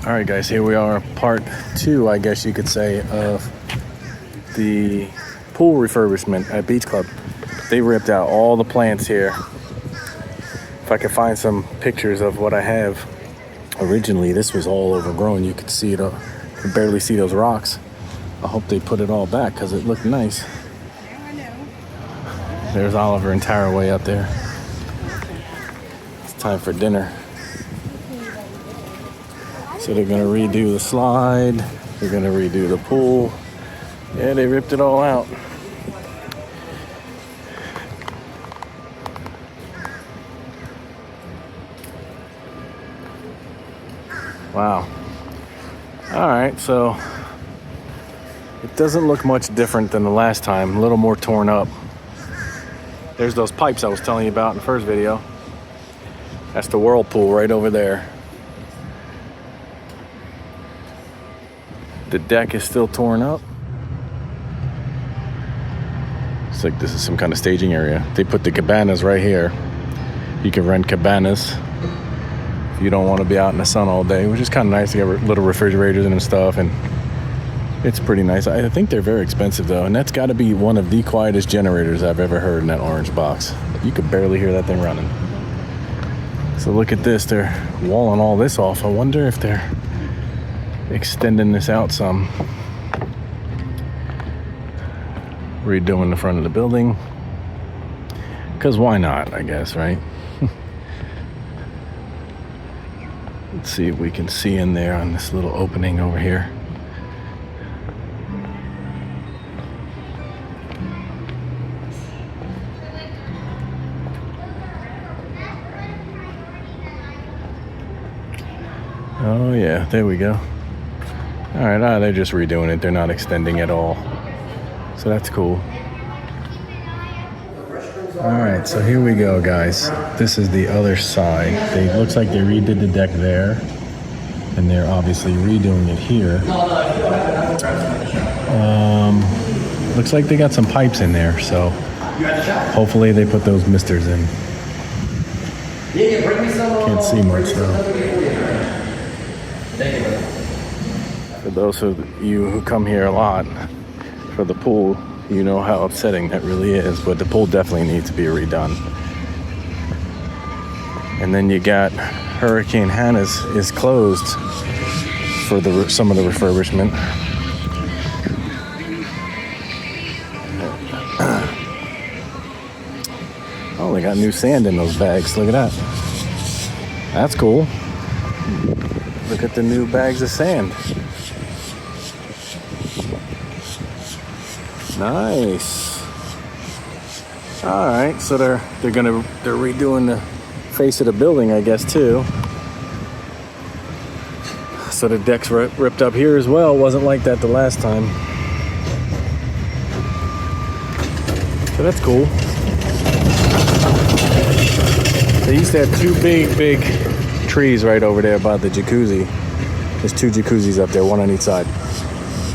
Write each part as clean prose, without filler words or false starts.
All right, guys, here we are, part 2, I guess you could say, of the pool refurbishment at Beach Club. They ripped out all the plants here. If I could find some pictures of what I have. Originally, this was all overgrown. You could see it, you could barely see those rocks. I hope they put it all back because it looked nice. There's Oliver and Tara way up there. It's time for dinner. So they're gonna redo the slide. They're gonna redo the pool. Yeah, they ripped it all out. Wow. All right, so it doesn't look much different than the last time. A little more torn up. There's those pipes I was telling you about in the first video. That's the whirlpool right over there. The deck is still torn up. It's like this is some kind of staging area. They put the cabanas right here. You can rent cabanas if you don't want to be out in the sun all day, which is kind of nice to get little refrigerators and stuff, and it's pretty nice. I think they're very expensive though, and that's got to be one of the quietest generators I've ever heard in that orange box. You could barely hear that thing running. So look at this, they're walling all this off. I wonder if they're extending this out some. Redoing the front of the building. Because why not, I guess, right? Let's see if we can see in there on this little opening over here. Oh yeah, there we go. All right, they're just redoing it. They're not extending at all. So that's cool. All right, so here we go, guys. This is the other side. Looks like they redid the deck there, and they're obviously redoing it here. Looks like they got some pipes in there, so hopefully they put those misters in. Can't see much though. For those of you who come here a lot for the pool, you know how upsetting that really is, but the pool definitely needs to be redone. And then you got Hurricane Hannah's is closed for some of the refurbishment. Oh, they got new sand in those bags. Look at that. That's cool. Look at the new bags of sand. Nice. All right, so they're redoing the face of the building, I guess, too. So the deck's ripped up here as well. Wasn't like that the last time. So that's cool. They used to have two big trees right over there by the jacuzzi. There's two jacuzzis up there, one on each side.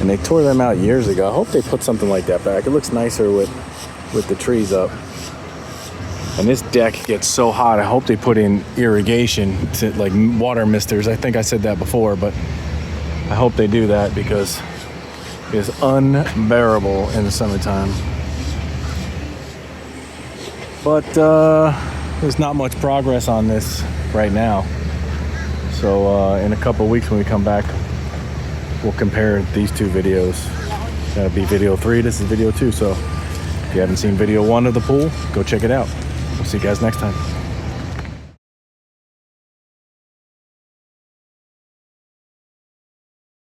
And they tore them out years ago. I hope they put something like that back. It looks nicer with the trees up. And this deck gets so hot. I hope they put in irrigation, to like water misters. I think I said that before, but I hope they do that because it is unbearable in the summertime. But there's not much progress on this right now. So in a couple weeks when we come back, we'll compare these two videos. That'll be video 3, this is video 2. So if you haven't seen video 1 of the pool, go check it out. We'll see you guys next time.